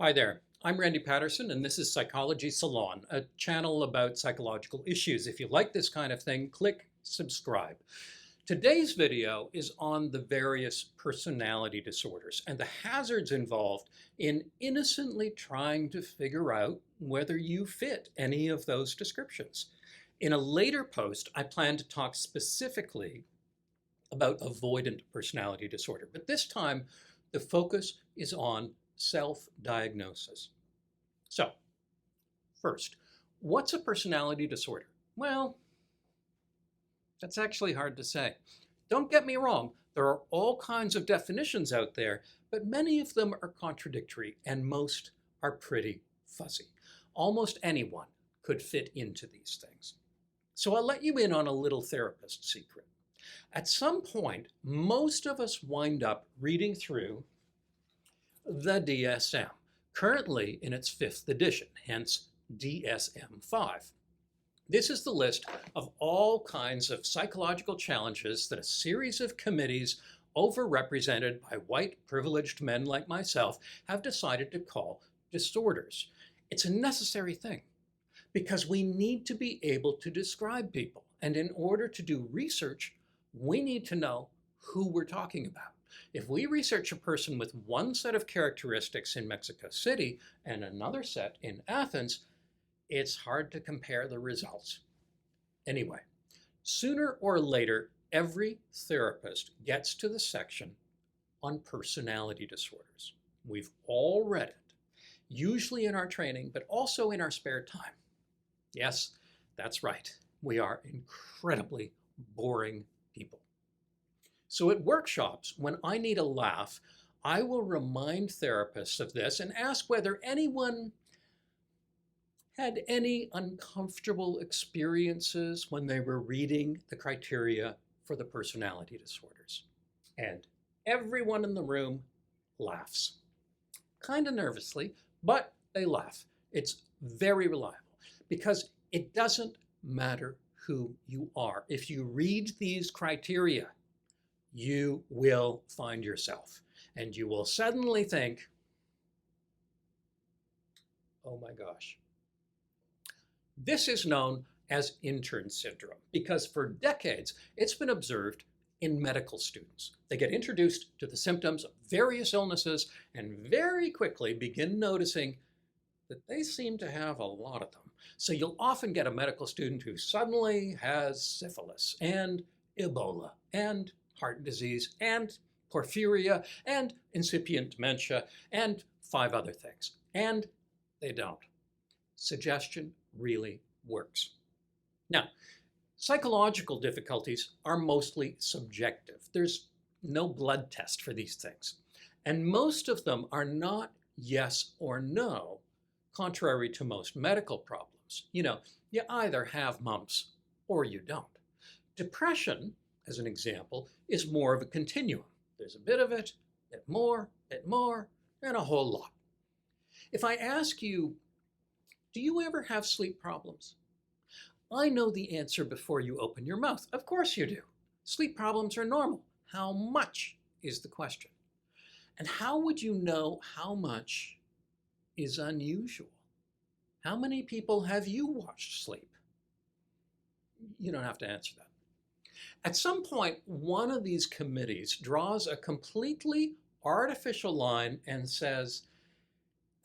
Hi there, I'm Randy Patterson, and this is Psychology Salon, a channel about psychological issues. If you like this kind of thing, click subscribe. Today's video is on the various personality disorders and the hazards involved in innocently trying to figure out whether you fit any of those descriptions. In a later post, I plan to talk specifically about avoidant personality disorder, but this time the focus is on self-diagnosis. So, first, what's a personality disorder? Well, that's actually hard to say. Don't get me wrong, there are all kinds of definitions out there, but many of them are contradictory and most are pretty fuzzy. Almost anyone could fit into these things. So I'll let you in on a little therapist secret. At some point, most of us wind up reading through the DSM, currently in its 5th edition, hence DSM-5. This is the list of all kinds of psychological challenges that a series of committees, overrepresented by white privileged men like myself, have decided to call disorders. It's a necessary thing because we need to be able to describe people. And in order to do research, we need to know who we're talking about. If we research a person with one set of characteristics in Mexico City and another set in Athens, it's hard to compare the results. Anyway, sooner or later, every therapist gets to the section on personality disorders. We've all read it, usually in our training, but also in our spare time. Yes, that's right. We are incredibly boring people. So at workshops, when I need a laugh, I will remind therapists of this and ask whether anyone had any uncomfortable experiences when they were reading the criteria for the personality disorders. And everyone in the room laughs. Kind of nervously, but they laugh. It's very reliable because it doesn't matter who you are. If you read these criteria, you will find yourself and you will suddenly think, oh my gosh. This is known as Intern Syndrome because for decades it's been observed in medical students. They get introduced to the symptoms of various illnesses and very quickly begin noticing that they seem to have a lot of them. So you'll often get a medical student who suddenly has syphilis and Ebola and heart disease and porphyria and incipient dementia and 5 other things. And they don't. Suggestion really works. Now, psychological difficulties are mostly subjective. There's no blood test for these things. And most of them are not yes or no, contrary to most medical problems. You either have mumps or you don't. Depression, as an example, is more of a continuum. There's a bit of it, bit more, and a whole lot. If I ask you, do you ever have sleep problems? I know the answer before you open your mouth. Of course you do. Sleep problems are normal. How much is the question? And how would you know how much is unusual? How many people have you watched sleep? You don't have to answer that. At some point, one of these committees draws a completely artificial line and says,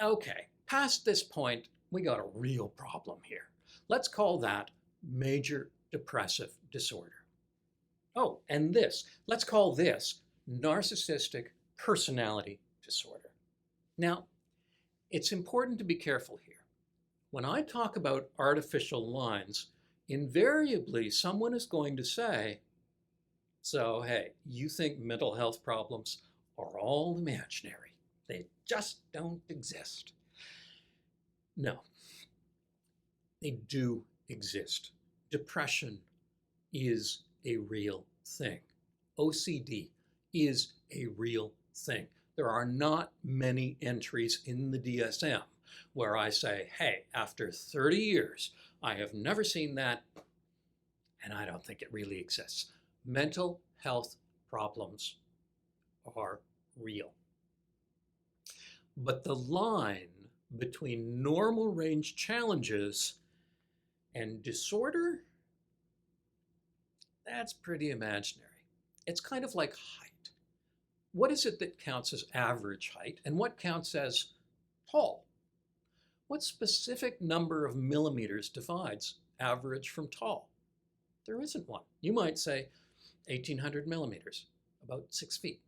okay, past this point, we got a real problem here. Let's call that major depressive disorder. Oh, and let's call this narcissistic personality disorder. Now, it's important to be careful here. When I talk about artificial lines, invariably someone is going to say, so hey, you think mental health problems are all imaginary. They just don't exist. No, they do exist. Depression is a real thing. OCD is a real thing. There are not many entries in the DSM where I say, hey, after 30 years, I have never seen that, and I don't think it really exists. Mental health problems are real. But the line between normal range challenges and disorder, that's pretty imaginary. It's kind of like height. What is it that counts as average height and what counts as tall? What specific number of millimeters divides average from tall? There isn't one. You might say 1,800 millimeters, about 6 feet.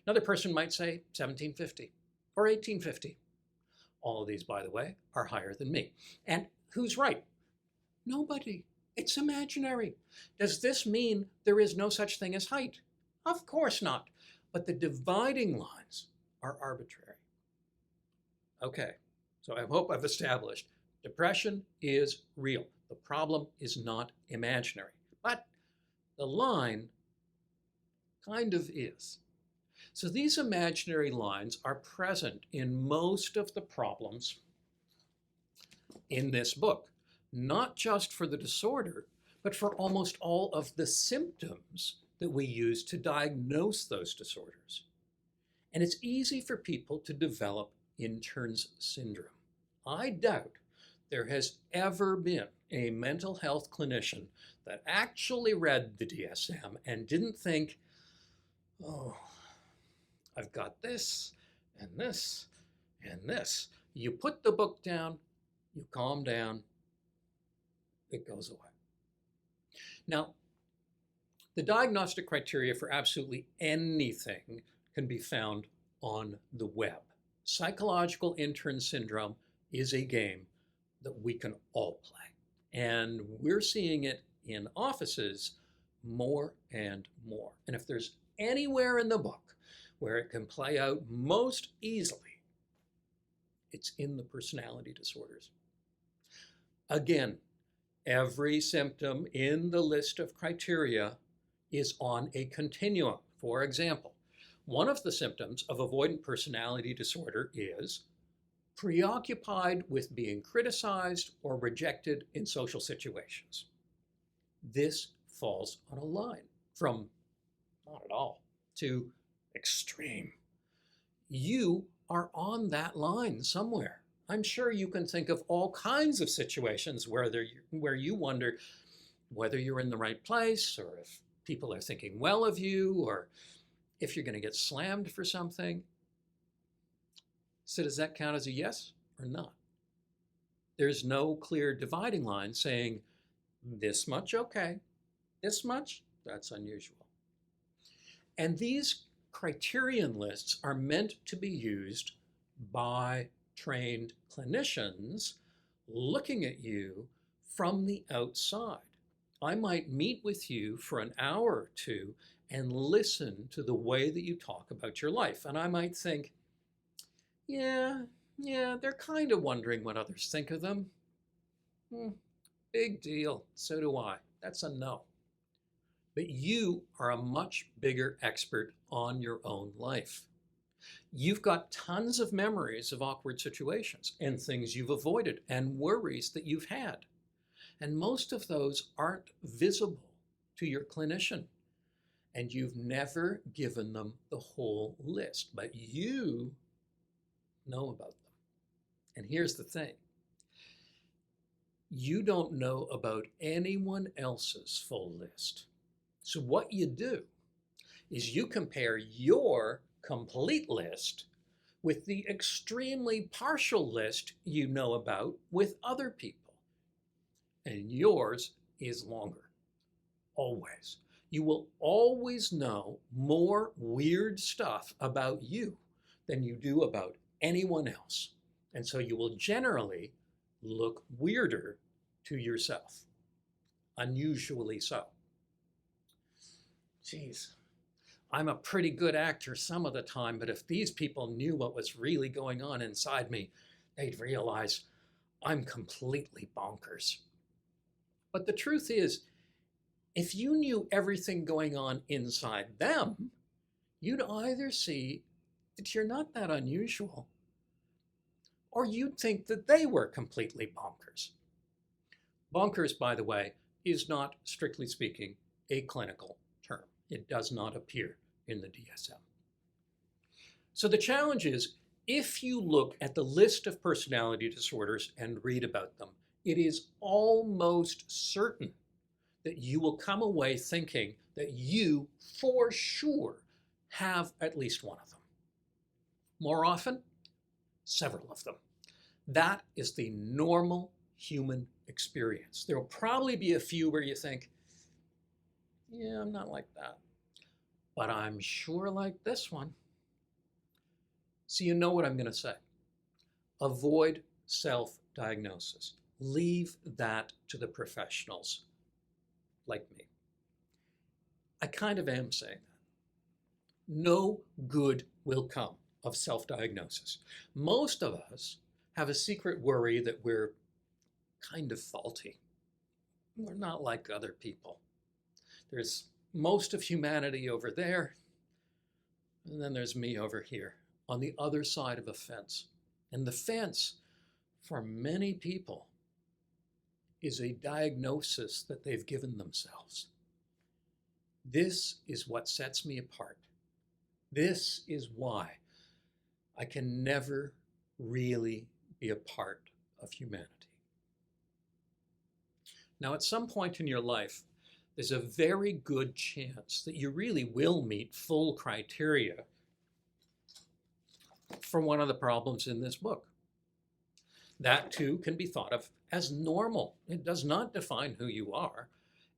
Another person might say 1,750 or 1,850. All of these, by the way, are higher than me. And who's right? Nobody. It's imaginary. Does this mean there is no such thing as height? Of course not. But the dividing lines are arbitrary. Okay, so I hope I've established depression is real. The problem is not imaginary. But the line kind of is. So these imaginary lines are present in most of the problems in this book, not just for the disorder, but for almost all of the symptoms that we use to diagnose those disorders. And it's easy for people to develop Intern Syndrome. I doubt there has ever been a mental health clinician that actually read the DSM and didn't think, oh, I've got this and this and this. You put the book down, you calm down, it goes away. Now, the diagnostic criteria for absolutely anything can be found on the web. Psychological Intern Syndrome is a game that we can all play. And we're seeing it in offices more and more. And if there's anywhere in the book where it can play out most easily, it's in the personality disorders. Again, every symptom in the list of criteria is on a continuum. For example, one of the symptoms of avoidant personality disorder is preoccupied with being criticized or rejected in social situations. This falls on a line from not at all to extreme. You are on that line somewhere. I'm sure you can think of all kinds of situations where you wonder whether you're in the right place, or if people are thinking well of you, or if you're going to get slammed for something. So does that count as a yes or not? There's no clear dividing line saying this much okay, this much that's unusual. And these criterion lists are meant to be used by trained clinicians looking at you from the outside. I might meet with you for an hour or two and listen to the way that you talk about your life. And I might think, yeah, they're kind of wondering what others think of them. Big deal, so do I. That's a no. But you are a much bigger expert on your own life. You've got tons of memories of awkward situations and things you've avoided and worries that you've had. And most of those aren't visible to your clinician. And you've never given them the whole list, but you know about them. And here's the thing. You don't know about anyone else's full list. So what you do is you compare your complete list with the extremely partial list you know about with other people. And yours is longer, always. You will always know more weird stuff about you than you do about anyone else. And so you will generally look weirder to yourself, unusually so. Geez, I'm a pretty good actor some of the time, but if these people knew what was really going on inside me, they'd realize I'm completely bonkers. But the truth is, if you knew everything going on inside them, you'd either see that you're not that unusual, or you'd think that they were completely bonkers. Bonkers, by the way, is not, strictly speaking, a clinical term. It does not appear in the DSM. So the challenge is, If you look at the list of personality disorders and read about them, it is almost certain that you will come away thinking that you, for sure, have at least one of them. More often, several of them. That is the normal human experience. There will probably be a few where you think, yeah, I'm not like that, but I'm sure like this one. So you know what I'm going to say. Avoid self-diagnosis. Leave that to the professionals like me. I kind of am saying that. No good will come of self-diagnosis. Most of us have a secret worry that we're kind of faulty. We're not like other people. There's most of humanity over there, and then there's me over here on the other side of a fence. And the fence, for many people, is a diagnosis that they've given themselves. This is what sets me apart. This is why I can never really be a part of humanity. Now, at some point in your life, there's a very good chance that you really will meet full criteria for one of the problems in this book. That too can be thought of as normal. It does not define who you are.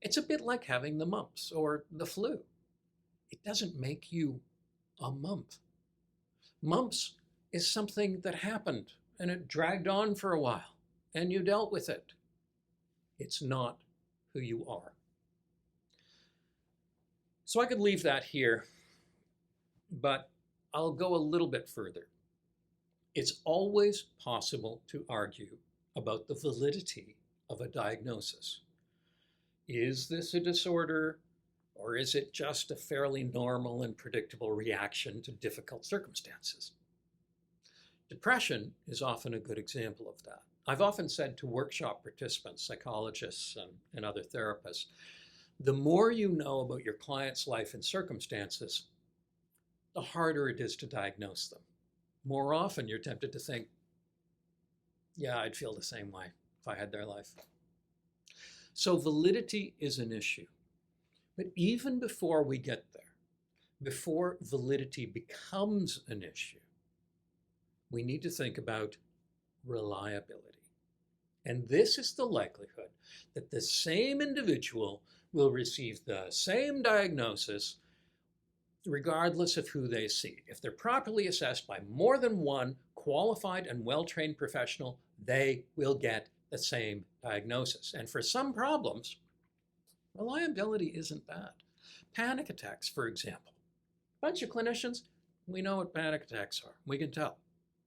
It's a bit like having the mumps or the flu. It doesn't make you a mump. Mumps is something that happened and it dragged on for a while and you dealt with it. It's not who you are. So I could leave that here, but I'll go a little bit further. It's always possible to argue about the validity of a diagnosis. Is this a disorder, or is it just a fairly normal and predictable reaction to difficult circumstances? Depression is often a good example of that. I've often said to workshop participants, psychologists, and other therapists, the more you know about your client's life and circumstances, the harder it is to diagnose them. More often you're tempted to think, yeah, I'd feel the same way if I had their life. So validity is an issue. But even before we get there, before validity becomes an issue, we need to think about reliability. And this is the likelihood that the same individual will receive the same diagnosis regardless of who they see. If they're properly assessed by more than one qualified and well-trained professional, they will get the same diagnosis. And for some problems, reliability isn't bad. Panic attacks, for example. A bunch of clinicians, we know what panic attacks are. We can tell,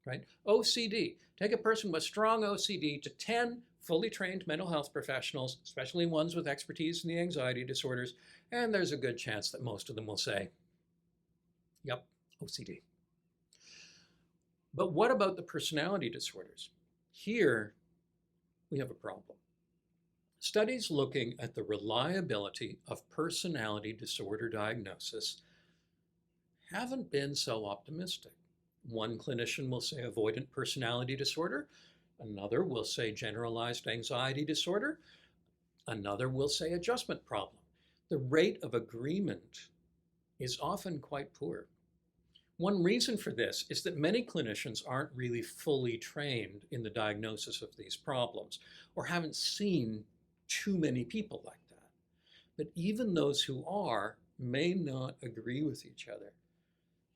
right? OCD. Take a person with strong OCD to 10 fully trained mental health professionals, especially ones with expertise in the anxiety disorders, and there's a good chance that most of them will say, yep, OCD. But what about the personality disorders? Here, we have a problem. Studies looking at the reliability of personality disorder diagnosis haven't been so optimistic. One clinician will say avoidant personality disorder, another will say generalized anxiety disorder, another will say adjustment problem. The rate of agreement is often quite poor. One reason for this is that many clinicians aren't really fully trained in the diagnosis of these problems or haven't seen too many people like that. But even those who are may not agree with each other.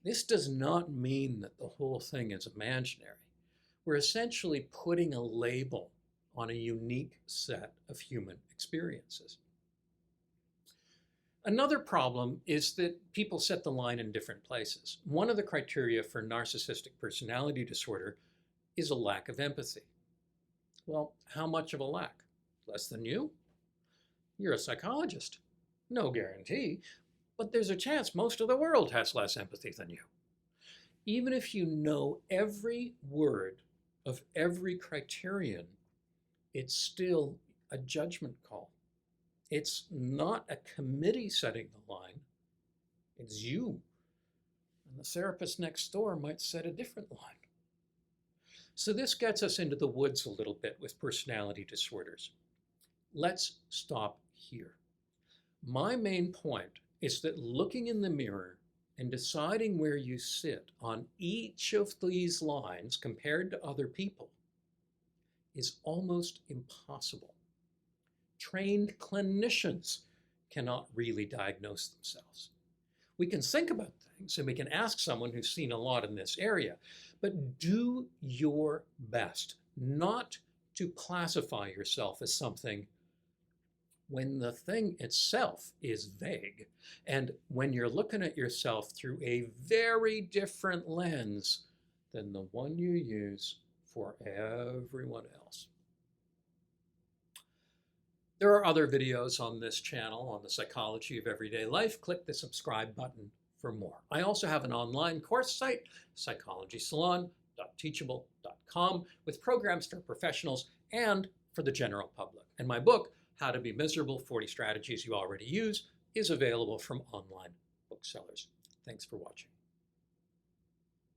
This does not mean that the whole thing is imaginary. We're essentially putting a label on a unique set of human experiences. Another problem is that people set the line in different places. One of the criteria for narcissistic personality disorder is a lack of empathy. Well, how much of a lack? Less than you? You're a psychologist. No guarantee, but there's a chance most of the world has less empathy than you. Even if you know every word of every criterion, it's still a judgment call. It's not a committee setting the line, it's you. And the therapist next door might set a different line. So this gets us into the woods a little bit with personality disorders. Let's stop here. My main point is that looking in the mirror and deciding where you sit on each of these lines compared to other people is almost impossible. Trained clinicians cannot really diagnose themselves. We can think about things and we can ask someone who's seen a lot in this area, but do your best not to classify yourself as something when the thing itself is vague, and when you're looking at yourself through a very different lens than the one you use for everyone else. There are other videos on this channel on the psychology of everyday life. Click the subscribe button for more. I also have an online course site, psychologysalon.teachable.com, with programs for professionals and for the general public. And my book, How to Be Miserable, 40 Strategies You Already Use, is available from online booksellers. Thanks for watching.